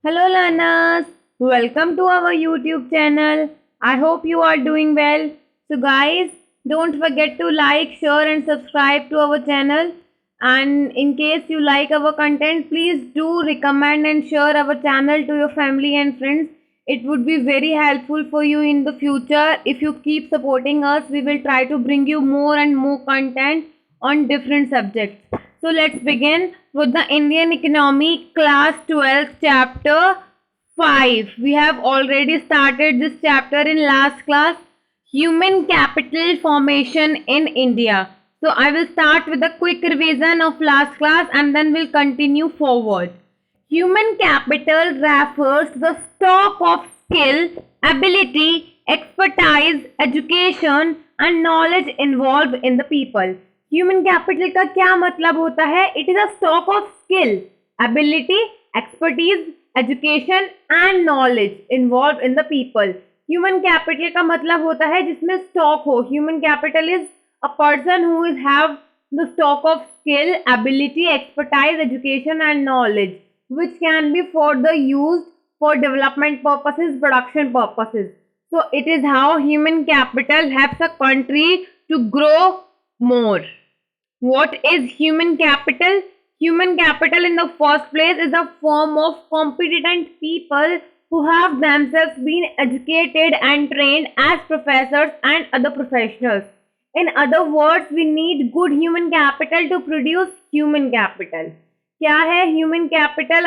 Hello learners, welcome to our YouTube channel. I hope you are doing well. So guys, don't forget to like, share and subscribe to our channel. And in case you like our content, please do recommend and share our channel to your family and friends. It would be very helpful for you in the future. If you keep supporting us, we will try to bring you more and more content on different subjects. So let's begin with the Indian economy class 12 chapter 5. We have already started this chapter in last class, human capital formation in India. So I will start with a quick revision of last class and then we'll continue forward. Human capital refers to the stock of skill, ability, expertise, education and knowledge involved in the people. Human capital का क्या मतलब होता है? It is a stock of skill, ability, expertise, education and knowledge involved in the people. Human capital का मतलब होता है जिसमें stock हो. Human capital is a person who is have the stock of skill, ability, expertise, education and knowledge, which can be further used for development purposes, production purposes. So it is how human capital helps a country to grow more. What is human capital? Human capital in the first place is a form of competent people who have themselves been educated and trained as professors and other professionals. In other words, we need good human capital to produce human capital. क्या है human capital?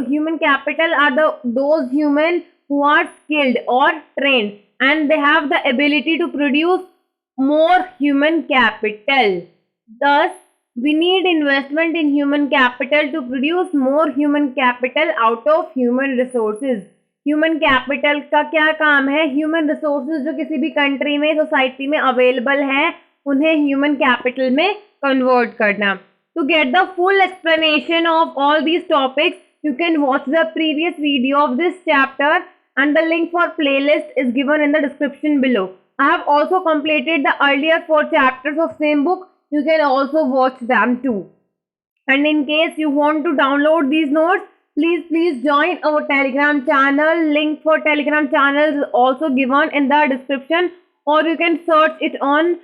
Human capital are those human who are skilled or trained and they have the ability to produce more human capital. Thus, we need investment in human capital to produce more human capital out of human resources. Human capital का क्या काम है? Human resources जो किसी भी country में, society में available हैं, उन्हें human capital में convert करना. To get the full explanation of all these topics, you can watch the previous video of this chapter and the link for playlist is given in the description below. I have also completed the earlier 4 chapters of same book. You can also watch them too. And in case you want to download these notes, please join our Telegram channel. Link for Telegram channel is also given in the description, or you can search it on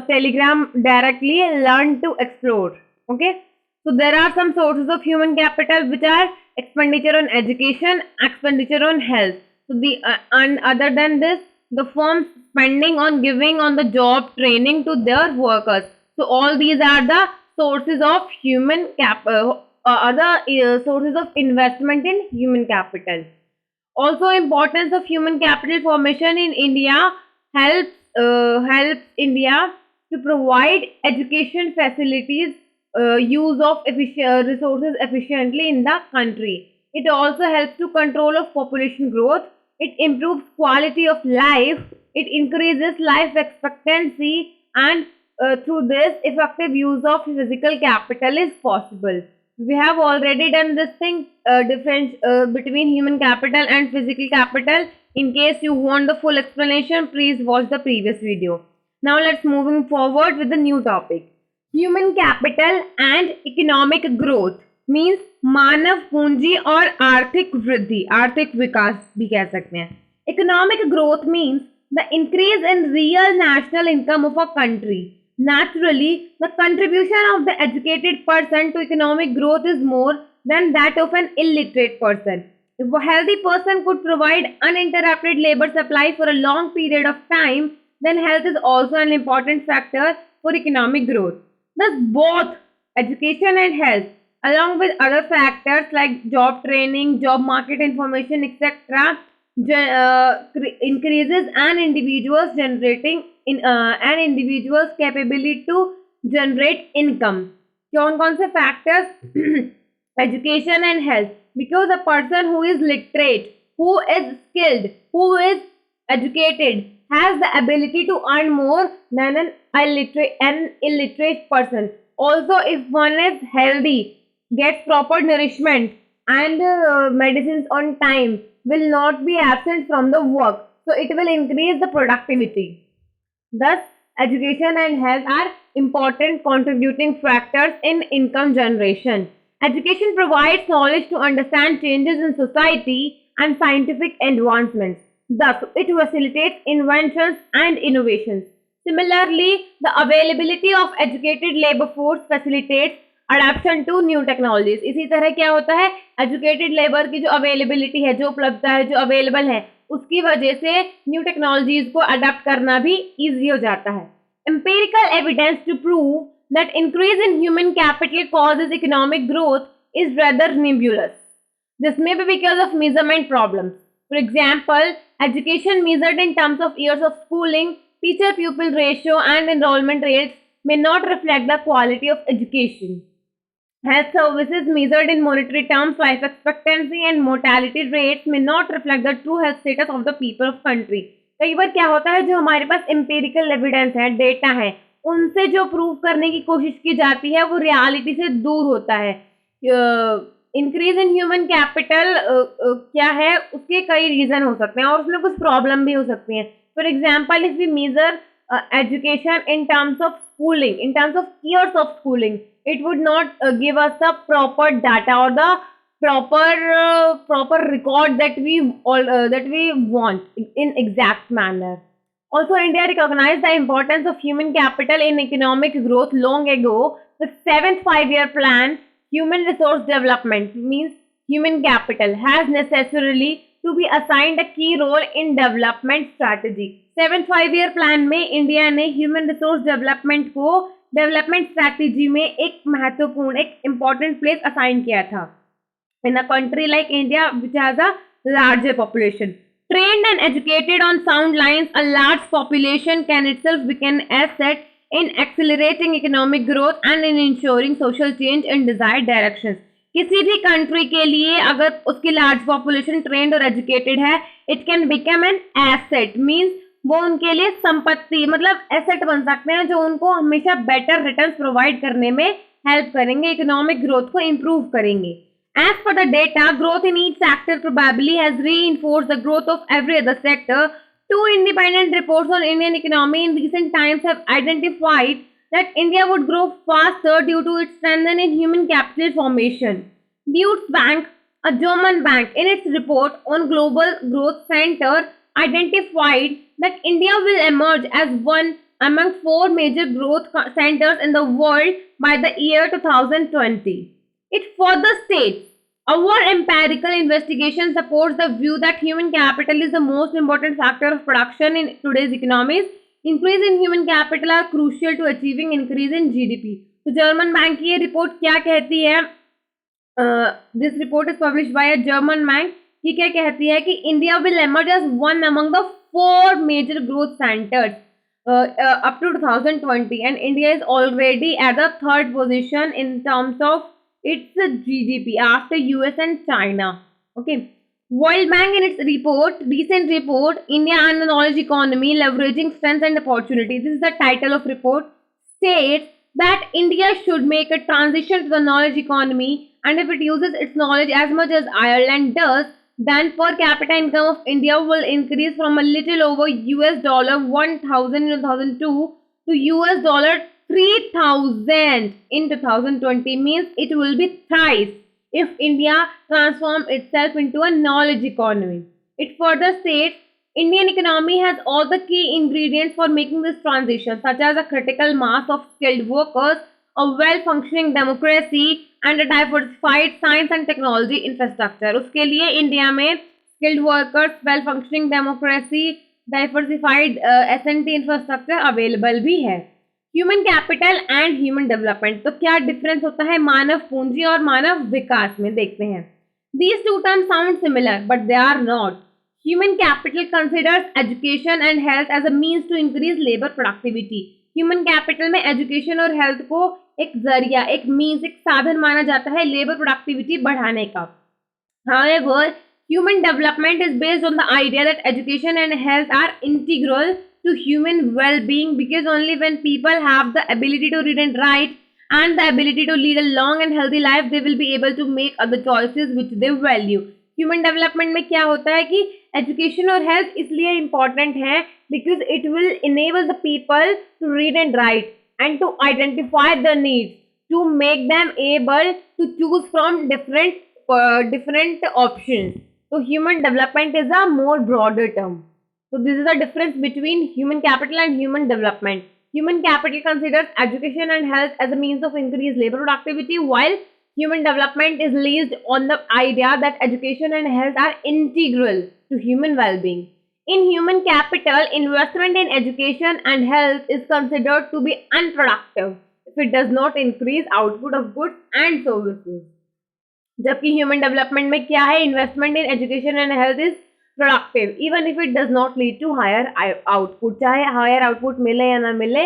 Telegram directly. Learn to explore. Okay. So there are some sources of human capital which are expenditure on education, expenditure on health. So and other than this, the firms spending on giving on the job training to their workers. So all these are the sources of human sources of investment in human capital. Also, importance of human capital formation in India helps India to provide education facilities, use of resources efficiently in the country. It also helps to control of population growth. It improves quality of life. It increases life expectancy, and through this, effective use of physical capital is possible. We have already done this thing, difference between human capital and physical capital. In case you want the full explanation, please watch the previous video. Now let's moving forward with the new topic. Human capital and economic growth means मानव पूंजी और आर्थिक वृद्धि, आर्थिक विकास भी कह सकते हैं. Economic growth means the increase in real national income of a country. Naturally, the contribution of the educated person to economic growth is more than that of an illiterate person. If a healthy person could provide uninterrupted labor supply for a long period of time, then health is also an important factor for economic growth. Thus, both education and health, along with other factors like job training, job market information, etc., increases an individual's capability to generate income. कौन से factors? Education and health. Because a person who is literate, who is skilled, who is educated, has the ability to earn more than an illiterate person. Also, if one is healthy, gets proper nourishment and medicines on time, will not be absent from the work. So it will increase the productivity. Thus, education and health are important contributing factors in income generation. Education provides knowledge to understand changes in society and scientific advancements. Thus, it facilitates inventions and innovations. Similarly, the availability of educated labor force facilitates adaptation to new technologies. इसी तरह क्या होता है, educated labor की जो availability है, जो उपलब्धता है, जो available है, उसकी वजह से new technologies को adapt करना भी easy हो जाता है. Empirical evidence to prove that increase in human capital causes economic growth is rather nebulous. This may be because of measurement problems. For example, education measured in terms of years of schooling, teacher-pupil ratio and enrollment rates may not reflect the quality of education. Health services measured in monetary terms, life expectancy and mortality rates may not reflect the true health status of the people of country. कई बार क्या होता है, जो हमारे पास empirical evidence है, data है, उनसे जो प्रूव करने की कोशिश की जाती है वो रियलिटी से दूर होता है. इंक्रीज इन ह्यूमन कैपिटल क्या है, उसके कई रीजन हो सकते हैं और उसमें कुछ प्रॉब्लम भी हो सकती हैं. For example, if we measure education in terms of schooling, in terms of years of schooling, it would not give us the proper data or the proper record that we want in exact manner. Also, India recognized the importance of human capital in economic growth long ago. The 7th 5-year plan, human resource development, means human capital, has necessarily to be assigned a key role in development strategy. 7th 5-year plan में India ने human resource development को development strategy में एक महत्वपूर्ण, एक important place assign किया था. In a country like India which has a larger population, trained and educated on sound lines, a large population can itself become an asset in accelerating economic growth and in ensuring social change in desired directions. किसी भी country के लिए अगर उसकी large population trend और educated है, it can become an asset, means वो उनके लिए संपत्ति, मतलब एसेट बन सकते हैं जो उनको हमेशा बेटर रिटर्न्स प्रोवाइड करने में हेल्प करेंगे, इकोनॉमिक ग्रोथ को इम्प्रूव करेंगे. As per the data, growth in each sector probably has reinforced the growth of every other sector. Two independent reports on Indian economy in recent times have identified that India would grow faster due to its strength in human capital formation. Deutsche Bank, a German bank, in its report on Global Growth Center, identified that India will emerge as one among 4 major growth centers in the world by the year 2020. It further states, our empirical investigation supports the view that human capital is the most important factor of production in today's economies. Increase in human capital are crucial to achieving increase in GDP. तो German bank की ये report क्या कहती है? This report is published by a German bank. ये क्या कहती है कि India will emerge as one among the 4 major growth centers up to 2020, and India is already at the 3rd position in terms of its GDP after US and China. Okay. World Bank in its recent report, India and the Knowledge Economy, Leveraging Strengths and Opportunities, this is the title of report, states that India should make a transition to the knowledge economy, and if it uses its knowledge as much as Ireland does, then per capita income of India will increase from a little over $1,000 in 2002 to $3,000 in 2020, means it will be thrice if India transforms itself into a knowledge economy. It further states, Indian economy has all the key ingredients for making this transition, such as a critical mass of skilled workers, a well-functioning democracy, and a diversified science and technology infrastructure. उसके लिए India में skilled workers, well-functioning democracy, diversified S&T infrastructure available भी है. Human capital and human development, तो क्या difference होता है मानव पूंजी और मानव विकास में, देखते हैं. These two terms sound similar, but they are not. Human capital considers education and health as a means to increase labor productivity. Human capital में एजुकेशन और हेल्थ को एक जरिया, एक मीन्स, एक साधन माना जाता है लेबर प्रोडक्टिविटी बढ़ाने का. However, human development is based on the idea that education and health are integral to human well-being, because only when people have the ability to read and write and the ability to lead a long and healthy life, they will be able to make other choices which they value. Human development में क्या होता है कि education और health इसलिए important है because it will enable the people to read and write and to identify the needs, to make them able to choose from different options. So human development is a more broader term. So this is the difference between human capital and human development. Human capital considers education and health as a means of increased labor productivity, while human development is based on the idea that education and health are integral to human well-being. In human capital, investment in education and health is considered to be unproductive if it does not increase output of goods and services. जबकि human development में क्या है, investment in education and health is productive even if it does not lead to higher output, चाहे higher output मिले या ना मिले,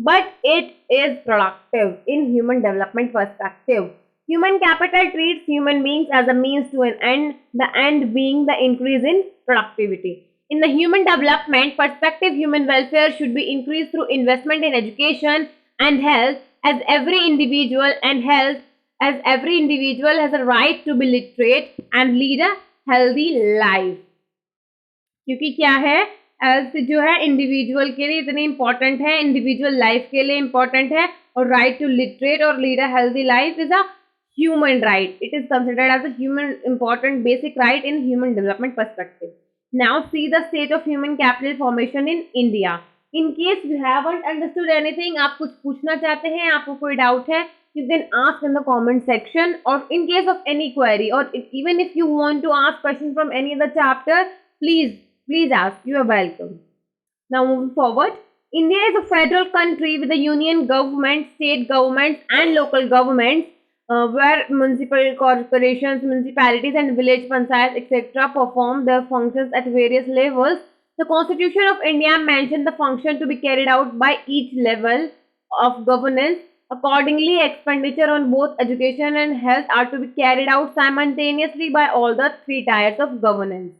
but it is productive in human development perspective. Human capital treats human beings as a means to an end, the end being the increase in productivity. In the human development perspective, human welfare should be increased through investment in education and health, as every individual has a right to be literate and lead a healthy life. क्योंकि क्या है, health जो है individual के लिए इतनी important है, individual life के लिए इंपॉर्टेंट है, और राइट टू लिटरेट और lead a healthy life is a human right. It is considered as a human important basic right in human development perspective. Now see the state of human capital formation in India. In case you haven't understood anything, आप कुछ पूछना चाहते हैं, आपको कोई doubt है, you can ask in the comment section, or in case of any query, or even if you want to ask question from any other chapter, please ask. You are welcome. Now moving forward, India is a federal country with a union government, state governments and local governments, where municipal corporations, municipalities and village panchayats etc. perform their functions at various levels. The Constitution of India mentions the function to be carried out by each level of governance. Accordingly, expenditure on both education and health are to be carried out simultaneously by all the three tiers of governance.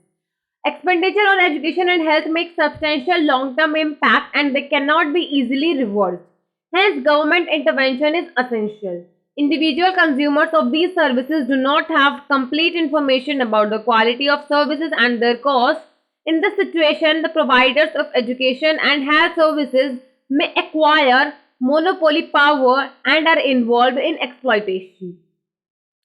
Expenditure on education and health makes substantial long-term impact and they cannot be easily reversed. Hence, government intervention is essential. Individual consumers of these services do not have complete information about the quality of services and their cost. In this situation, the providers of education and health services may acquire monopoly power and are involved in exploitation.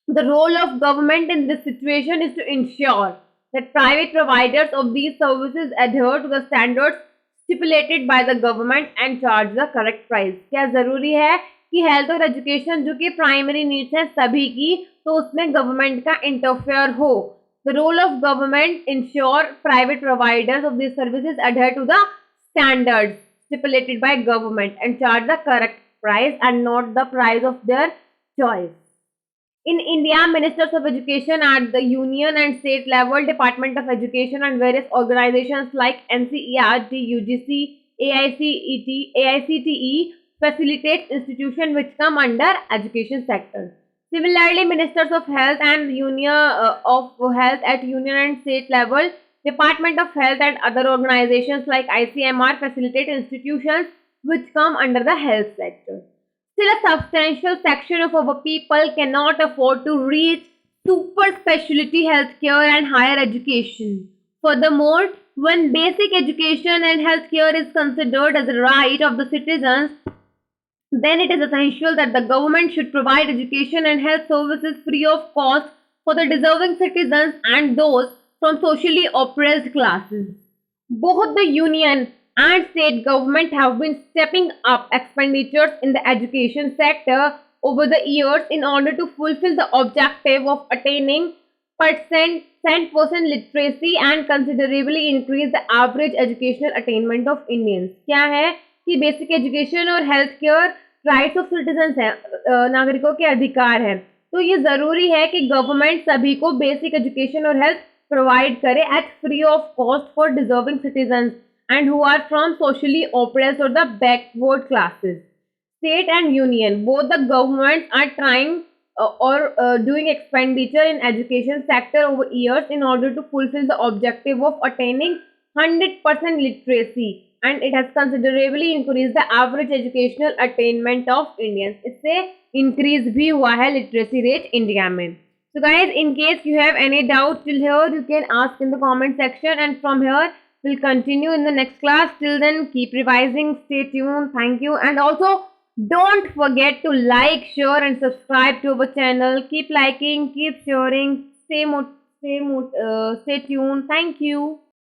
The role of government in this situation is to ensure that private providers of these services adhere to the standards stipulated by the government and charge the correct price. क्या जरूरी है कि health और education जो कि primary needs हैं सभी की, तो उसमें गवर्नमेंट का इंटरफेयर हो. The role of government ensure private providers of this services adhere to the standards stipulated by government and charge the correct price and not the price of their choice. In India, ministers of education at the union and state level, Department of Education and various organizations like NCERT, UGC, AICTE facilitate institutions which come under education sector. Similarly, ministers of health and of health at union and state level, Department of Health and other organizations like ICMR facilitate institutions which come under the health sector. Still, a substantial section of our people cannot afford to reach super specialty healthcare and higher education. Furthermore, when basic education and healthcare is considered as a right of the citizens, then it is essential that the government should provide education and health services free of cost for the deserving citizens and those from socially oppressed classes. Both the union and state government have been stepping up expenditures in the education sector over the years in order to fulfill the objective of attaining 10% literacy and considerably increase the average educational attainment of Indians. क्या है कि basic education और health care rights of citizens हैं, नागरिकों के अधिकार हैं, तो ये ज़रूरी है कि गवर्नमेंट सभी को बेसिक एजुकेशन और हेल्थ प्रोवाइड करे at free of cost for deserving citizens and who are from socially oppressed or the backward classes. State and union, both the governments are trying doing expenditure in education sector over years in order to fulfill the objective of attaining 100% literacy, and it has considerably increased the average educational attainment of Indians. इससे increase भी हुआ है literacy rate India में. So guys, in case you have any doubt till here, you can ask in the comment section, and from here we'll continue in the next class. Till then, keep revising, stay tuned, thank you, and also Don't forget to like, share, and subscribe to our channel. Keep liking, keep sharing. Stay tuned. Thank you.